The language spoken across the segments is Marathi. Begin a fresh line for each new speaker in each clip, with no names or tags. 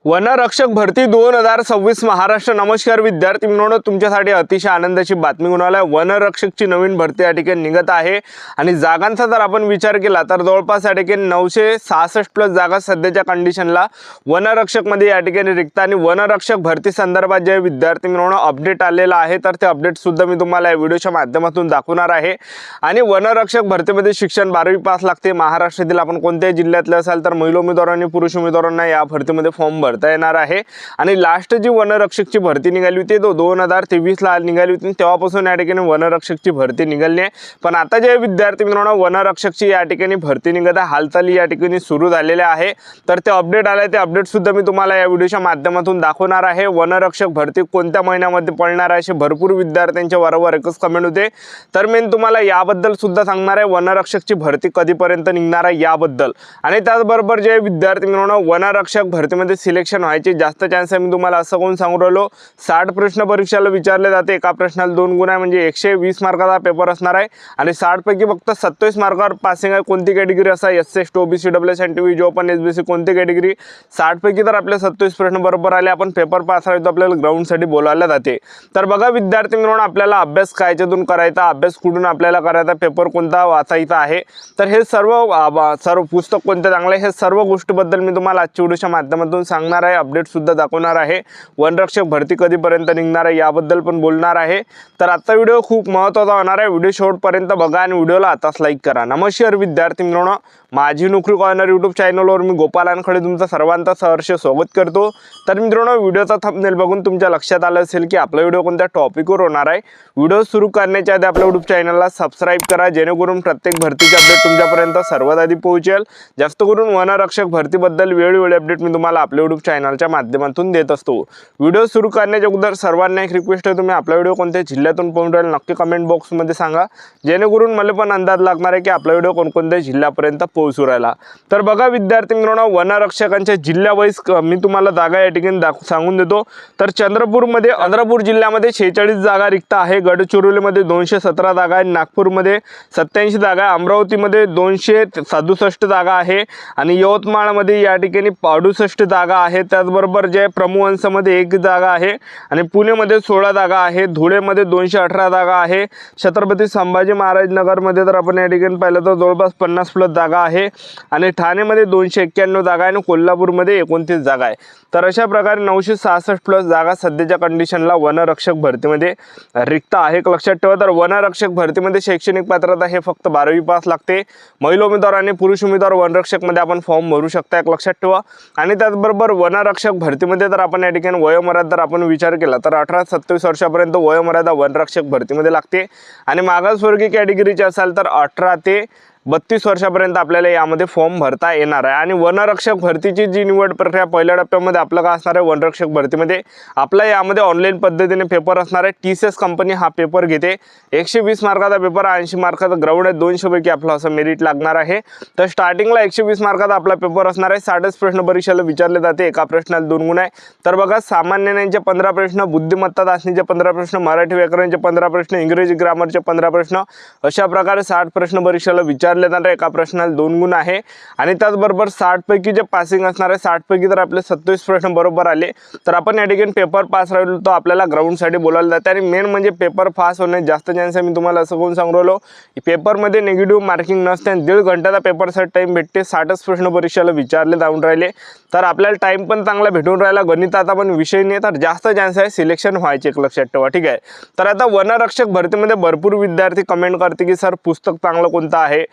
वनरक्षक भरती 2026 महाराष्ट्र। नमस्कार विद्यार्थी मित्रांनो, तुमच्यासाठी अतिशय आनंदाची बातमी घेऊन आलोय। वनरक्षकची नवीन भरती या ठिकाणी निघत आहे आणि जागांचा जर आपण विचार केला तर जवळपास या ठिकाणी 966 प्लस जागा सध्याच्या कंडिशनला वनरक्षक मध्ये या ठिकाणी रिक्त आणि वनरक्षक भरती संदर्भात जे विद्यार्थी मित्रांनो अपडेट आलेला आहे तर ते अपडेट सुद्धा मी तुम्हाला या व्हिडिओच्या माध्यमातून दाखवणार आहे। आणि वनरक्षक भरतीमध्ये शिक्षण 12वी पास लागते। महाराष्ट्रातील आपण कोणत्याही जिल्ह्यातले असाल तर महिला उमेदवारांनी पुरुष उमेदवारांना या भरतीमध्ये फॉर्म भरता येणार आहे। आणि लास्ट जी वनरक्षकची भरती निघाली होती तो 2023 ला निघाली होती, तेव्हापासून या ठिकाणी वनरक्षकची भरती निघाली आहे। पण आता जे विद्यार्थी मित्रांनो वनरक्षकची या ठिकाणी भरती निघत आहे, हालचाली या ठिकाणी सुरू झालेल्या आहे। तर ते अपडेट आले, ते अपडेट सुद्धा मी तुम्हाला या व्हिडिओच्या माध्यमातून दाखवणार आहे। वनरक्षक भरती कोणत्या महिन्यामध्ये पडणार आहे असे भरपूर विद्यार्थ्यांच्या वारंवार एकच कमेंट होते, तर मी तुम्हाला याबद्दल सुद्धा सांगणार आहे वनरक्षकची भरती कधीपर्यंत निघणार आहे याबद्दल। आणि त्याचबरोबर जे विद्यार्थी मित्रांनो वनरक्षक भरतीमध्ये सिलेक्शन व्हायचे जास्त चान्स आहे, मी तुम्हाला असं कोण सांगू राहिलो। 60 प्रश्न परीक्षेला विचारले जाते, एका प्रश्नाला 2 गुण आहे, म्हणजे 120 मार्काचा पेपर असणार आहे। आणि 60 पैकी फक्त 27 मार्कावर पासिंग आहे। कोणती कॅटेगरी असा एससी एसटी ओबीसी डब्ल्यूएसएनटीव्ही जो पण एसबीसी कोणती कॅटेगरी 60 पैकी तर आपले 27 प्रश्न बरोबर आले, आपण पेपर पास राहतो, आपल्याला ग्राउंडसाठी बोलावले जाते। तर बघा विद्यार्थी मित्रांनो आपल्याला अभ्यास कायच्यातून करायचा, अभ्यास कुठून आपल्याला करायचा, पेपर कोणता वाचायचा आहे, तर हे सर्व पुस्तक कोणते चांगले, हे सर्व गोष्टीबद्दल मी तुम्हाला आजच्या व्हिडिओच्या माध्यमातून सांगणार आहे। अपडेट सुद्धा दाखवणार आहे। वनरक्षक भरती कधीपर्यंत निघणार आहे याबद्दल पण बोलणार आहे। तर आजचा व्हिडिओ खूप महत्त्वाचा होणार आहे, व्हिडिओ शेवटपर्यंत बघा आणि व्हिडिओला आताच लाईक करा। नमस्कार विद्यार्थी मित्रांनो, माझी नोकरी कॉर्नर यूट्यूब चॅनलवर मी गोपाल वानखडे तुमचं सर्वांचं सहर्ष स्वागत करतो। तर मित्रांनो व्हिडिओचा थंबनेल बघून तुमच्या लक्षात आलं असेल की आपला व्हिडिओ कोणत्या टॉपिकवर होणार आहे। व्हिडिओ सुरू करण्याच्या आधी आपल्या यूट्यूब चॅनलला सबस्क्राईब करा, जेणेकरून प्रत्येक भरतीचे अपडेट तुमच्यापर्यंत सर्वात आधी पोहोचेल। जास्त करून वनरक्षक भरतीबद्दल वेळोवेळी अपडेट मी तुम्हाला आपल्या यूट्यूब चॅनलच्या माध्यमातून देत असतो। व्हिडिओ सुरू करण्याच्या अगोदर सर्वांना एक रिक्वेस्ट आहे, तुम्ही आपला व्हिडिओ कोणत्या जिल्ह्यातून पाहून राहिले नक्की कमेंट बॉक्समध्ये सांगा, जेणेकरून मला पण अंदाज लागणार आहे की आपला व्हिडिओ कोणकोणत्या जिल्ह्यापर्यंत पोहोचू राहिला। तर बघा विद्यार्थी मित्रांनो वनरक्षकांच्या जिल्हा वाईज मी तुम्हाला जागा या ठिकाणी सांगून देतो। तर चंद्रपूर जिल्ह्यामध्ये 46 जागा रिक्त आहे, गडचिरोलीमध्ये 217 जागा आहे, नागपूरमध्ये 87 जागा आहे, अमरावतीमध्ये 267 जागा आहे आणि यवतमाळमध्ये या ठिकाणी 68 जागा आहे। त्याचबरोबर जे प्रमुवंसमध्ये 1 जागा आहे आणि पुणेमध्ये 16 जागा आहे, धुळेमध्ये 218 जागा आहे, छत्रपती संभाजी महाराज नगरमध्ये तर आपण या ठिकाणी पाहिलं तर जवळपास 50 प्लस जागा आहे आणि ठाणेमध्ये 291 जागा आहे आणि कोल्हापूरमध्ये 29 जागा आहे। तर अशा प्रकारे 966 प्लस जागा सध्याच्या कंडिशनला वनरक्षक भरतीमध्ये रिक्त आहे, लक्षात ठेवा। तर वनरक्षक भरतीमध्ये शैक्षणिक पात्रता हे फक्त 12वी पास लागते। महिला उमेदवार आणि पुरुष उमेदवार वनरक्षकमध्ये आपण फॉर्म भरू शकता, लक्षात ठेवा। आणि त्याचबरोबर वनरक्षक भरतीमध्ये तर आपण या ठिकाणी वयोमर्यादा जर आपण विचार केला तर 18 ते 27 वर्षापर्यंत वयोमर्यादा वनरक्षक भरतीमध्ये लागते आणि मागासवर्गीय कॅटेगरीचे असाल तर 18 ते 32 वर्षापर्यंत आपल्याला यामध्ये फॉर्म भरता येणार आहे। आणि वनरक्षक भरतीची जी निवड प्रक्रिया पहिल्या टप्प्यामध्ये आपलं काय असणार आहे, वनरक्षक भरतीमध्ये आपला यामध्ये ऑनलाईन पद्धतीने पेपर असणार आहे। TCS कंपनी हा पेपर घेते, 120 मार्काचा पेपर, 80 मार्काचा ग्राउंड आहे, 200 पैकी आपलं असं मेरिट लागणार आहे। तर स्टार्टिंगला 120 मार्काचा आपला पेपर असणार आहे, 60 प्रश्न परीक्षेला विचारले जाते, एका प्रश्नाला 2 गुण आहे। तर बघा सामान्य ज्ञानाचे 15 प्रश्न, बुद्धिमत्ता चाचणीचे 15 प्रश्न, मराठी व्याकरणचे 15 प्रश्न, इंग्रजी ग्रामरचे 15 प्रश्न, अशा प्रकारे 60 प्रश्न परीक्षेला विचारले जाणार, एका प्रश्नाला 2 गुण आहे। आणि त्याचबरोबर 60 पैकी जे पासिंग असणार आहे, 60 पैकी तर आपले 27 प्रश्न बरोबर आले तर आपण या ठिकाणी पेपर पास राहिलो तर आपल्याला ग्राउंडसाठी बोलावलं जाते। आणि मेन म्हणजे पेपर पास होण्यास जास्त चान्स आहे, मी तुम्हाला असं कोण सांगू राहिलो, पेपरमध्ये निगेटिव्ह मार्किंग नसते आणि 1.5 घंट्याचा पेपरसाठी टाइम भेटते। 60 प्रश्न परीक्षेला विचारले जाऊन राहिले तर आपल्याला टाइम पण चांगला भेटून राहिला, गणिताचा पण विषय नाही, तर जास्त चान्स आहे सिलेक्शन व्हायचे, लक्षात ठेवा, ठीक आहे। तर आता वनरक्षक भरतीमध्ये भरपूर विद्यार्थी कमेंट करते की सर पुस्तक चांगलं कोणतं आहे,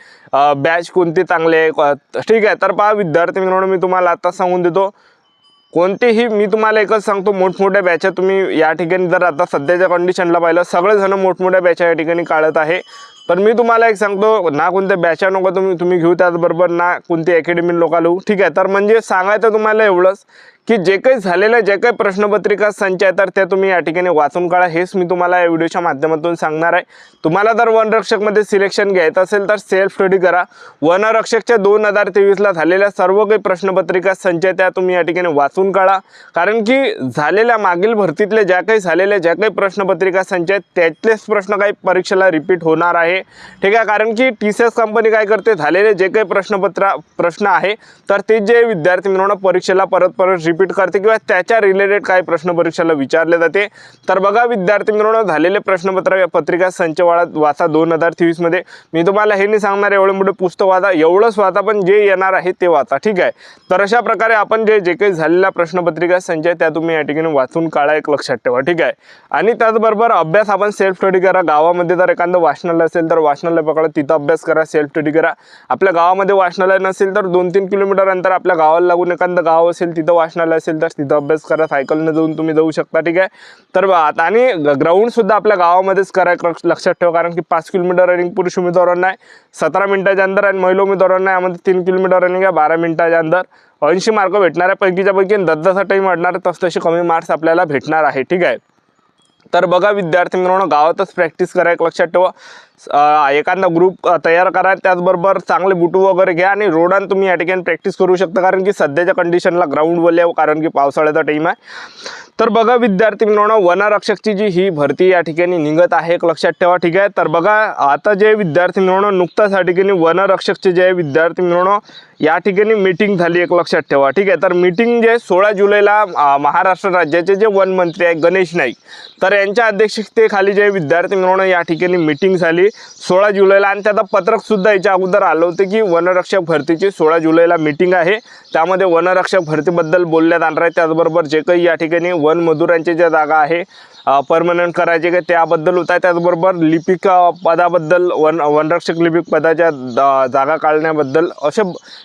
बॅच कोणती चांगले आहे, ठीक आहे। तर पहा विद्यार्थी मित्रांनो मी तुम्हाला आता सांगून देतो, कोणतेही मी तुम्हाला एकच सांगतो, मोठमोठ्या बॅचा तुम्ही या ठिकाणी जर आता सध्याच्या कंडिशनला पाहिलं सगळेजण मोठमोठ्या बॅचा या ठिकाणी काढत आहे। तर मी तुम्हाला एक सांगतो, ना कोणत्या बॅचा नको तुम्ही घेऊ, त्याचबरोबर ना कोणती अकॅडमी लोक घेऊ, ठीक आहे। तर म्हणजे सांगायचं तुम्हाला एवढंच की जे काही झालेलं जे काही प्रश्नपत्रिका संच आहे तर त्या तुम्ही या ठिकाणी वाचून काढा, हेच मी तुम्हाला या व्हिडिओच्या माध्यमातून सांगणार आहे। तुम्हाला जर वनरक्षकमध्ये सिलेक्शन घ्यायचं असेल तर सेल्फ स्टडी करा। वनरक्षकच्या 2023 ला झालेल्या सर्व काही प्रश्नपत्रिका संच त्या तुम्ही या ठिकाणी वाचून काढा, कारण की झालेल्या मागील भरतीतले ज्या काही प्रश्नपत्रिका संच आहेत त्यातलेच प्रश्न काही परीक्षेला रिपीट होणार आहे, ठीक आहे। कारण की TCS कंपनी काय करते, झालेले जे काही प्रश्न आहे तर ते जे विद्यार्थी मित्रांनो परीक्षेला परत रिपीट करते किंवा त्याच्या रिलेटेड काही प्रश्न परीक्षेला विचारले जाते। तर बघा विद्यार्थी मित्रांनो, झालेले पत्रिका संच वाचा 2023 मध्ये। मी तुम्हाला हे नाही सांगणार एवढे मोठे पुस्तक वाचा, एवढंच वाचा, पण जे येणार आहे ते वाचा, ठीक आहे। तर अशा प्रकारे आपण जे काही झालेल्या प्रश्नपत्रिका संच आहे त्या तुम्ही या ठिकाणी वाचून काढा, एक लक्षात ठेवा, ठीक आहे। आणि त्याचबरोबर अभ्यास आपण सेल्फ स्टडी करा। गावामध्ये जर एखादं वाचनालय असेल तर वाचनालय पकडा, तिथं अभ्यास करा, सेल्फ स्टडी करा। आपल्या गावामध्ये वाचनालय नसेल तर 2-3 किलोमीटर अंतर आपल्या गावाला लागून एखादं गाव असेल तिथं वाचनालय असेल तर तिथं अभ्यास करा, सायकलने जाऊन तुम्ही जाऊ शकता, ठीक आहे। तर आणि ग्राउंड सुद्धा आपल्या गावामध्येच करा, लक्षात ठेवा, कारण की 5 किलोमीटर रनिंग पुरुष उमेदवारांना आहे 17 मिनिटाच्या अंदर आणि महिला उमेदवारांना यामध्ये 3 किलोमीटर रनिंग आहे 12 मिनिटाच्या अंदर। 80 मार्क भेटणार आहे, पैकीच्या पैकी 10 टाईम वाढणार, तसे कमी मार्क्स आपल्याला भेटणार आहे, ठीक आहे। तर बघा विद्यार्थी मित्रांनो, गावातच प्रॅक्टिस करा, एक लक्षात ठेवा। एखादा ग्रुप तयार करा, त्याचबरोबर चांगले बुटू वगैरे घ्या आणि रोडान तुम्ही या ठिकाणी प्रॅक्टिस करू शकता, कारण की सध्याच्या कंडिशनला ग्राउंड बोलले, कारण की पावसाळ्याचा टाईम आहे। तर बघा विद्यार्थी मित्रांनो, वनरक्षकची जी ही भरती या ठिकाणी निघत आहे, एक लक्षात ठेवा, ठीक आहे। तर बघा आता जे विद्यार्थी मित्रांनो, नुकताच या ठिकाणी वनरक्षकचे जे विद्यार्थी मित्रांनो या ठिकाणी मीटिंग झाली, एक लक्षात ठेवा, ठीक आहे। तर मीटिंग जे 16 जुलैला महाराष्ट्र राज्याचे जे वन मंत्री आहे गणेश नाईक, तर यांच्या अध्यक्षतेखाली जे विद्यार्थी मित्रांनो या ठिकाणी मीटिंग झाली 16 जुलैला, आणि त्याचं पत्रक सुद्धा याच्या अगोदर आलं होतं की वनरक्षक भरतीची 16 जुलैला मीटिंग आहे, त्यामध्ये वनरक्षक भरतीबद्दल बोलण्यात आणणार आहे। त्याचबरोबर जे काही या ठिकाणी वन मजुरांच्या ज्या जागा आहे परमनंट करायचे का त्याबद्दल होत आहे, त्याचबरोबर लिपिक पदाबद्दल वनरक्षक लिपिक पदाच्या जागा काढण्याबद्दल असे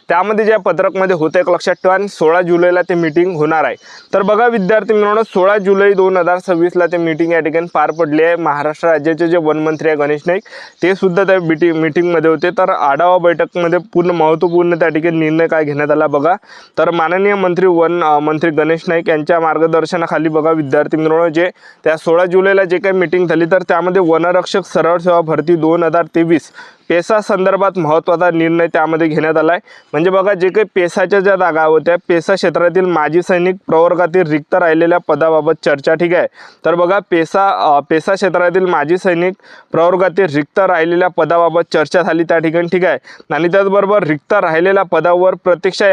त्यामध्ये ज्या पत्रकमध्ये होते, एक लक्षात ठेवा। आणि 16 जुलैला ते मीटिंग होणार आहे। तर बघा विद्यार्थी मित्रांनो, 16 जुलै 2026ला ते मीटिंग या ठिकाणी पार पडली आहे। महाराष्ट्र राज्याचे जे वनमंत्री आहे गणेश नाईक, ते सुद्धा त्या मीटिंगमध्ये होते। तर आढावा बैठकमध्ये पूर्ण महत्त्वपूर्ण त्या ठिकाणी निर्णय काय घेण्यात आला बघा। तर माननीय वन मंत्री गणेश नाईक यांच्या मार्गदर्शनाखाली बघा विद्यार्थी मित्रांनो, जे त्या 16 जुलैला जे काही मीटिंग झाली, तर त्यामध्ये वनरक्षक सरळ सेवा भरती 2023 पेसा संदर्भात महत्त्वाचा निर्णय त्यामध्ये घेण्यात आला आहे। म्हणजे बघा जे काही पेसाच्या ज्या जागा होत्या, पेसा क्षेत्रातील माजी सैनिक प्रवर्गातील रिक्त राहिलेल्या पदाबाबत चर्चा, ठीक आहे। तर बघा पेसा क्षेत्रातील माजी सैनिक प्रवर्गातील रिक्त राहिलेल्या पदाबाबत चर्चा झाली त्या ठिकाणी, ठीक आहे। आणि त्याचबरोबर रिक्त राहिलेल्या पदावर प्रतीक्षा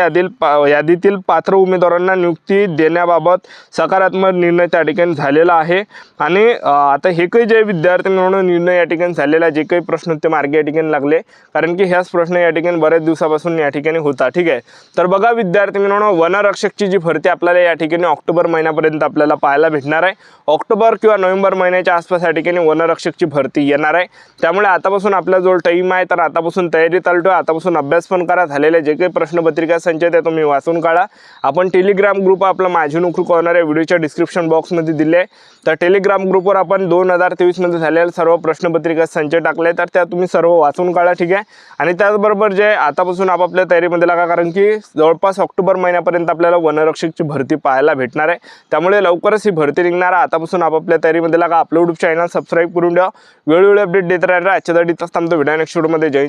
यादीतील पात्र उमेदवारांना नियुक्ती देण्याबाबत सकारात्मक निर्णय त्या ठिकाणी झालेला आहे। आणि आता हे काही जे विद्यार्थी मित्रांनो निर्णय या ठिकाणी झालेला, जे काही प्रश्न ते मार्गी या ठिकाणी लागले, कारण की ह्याच प्रश्न या ठिकाणी बऱ्याच दिवसापासून या ठिकाणी होता, ठीक आहे। तर बघा विद्यार्थी मित्रांनो, वनरक्षकची जी भरती आपल्याला या ठिकाणी ऑक्टोबर महिन्यापर्यंत आपल्याला पाहायला भेटणार आहे। ऑक्टोबर किंवा नोव्हेंबर महिन्याच्या आसपास या ठिकाणी वनरक्षकची भरती येणार आहे। त्यामुळे आतापासून आपल्याजवळ टाईम आहे, तर आतापासून तयारी चालू ठेवा, आतापासून अभ्यास पण करा। झालेले जे काही प्रश्नपत्रिका संच आहे तुम्ही वाचून काढा। आपण टेलिग्राम ग्रुप आपला माझी नोकरी कॉर्नर या व्हिडिओच्या डिस्क्रिप्शन बॉक्समध्ये दिले आहे, तर टेलिग्राम ग्रुपवर आपण 2023 मध्ये झालेल्या सर्व प्रश्नपत्रिका संच टाकले, तर त्या तुम्ही सर्व वाचून काढा, ठीक आहे। आणि त्याचबरोबर जे आतापासून आपापल्या तयारीमध्ये लागा, कारण की जवळपास ऑक्टोबर महिन्यापर्यंत आपल्याला वनरक्षकची भरती पाहायला भेटणार आहे। त्यामुळे लवकरच ही भरती निघणार आहे, आतापासून आपापल्या तयारीमध्ये लागा। आपलं यूट्यूब चॅनल सबस्क्राईब करून ठेवा, वेळोवेळी अपडेट देत राहणार। आजच्या साठी थांबतो, व्हिडिओ नेक्स्ट व्हिडिओमध्ये जय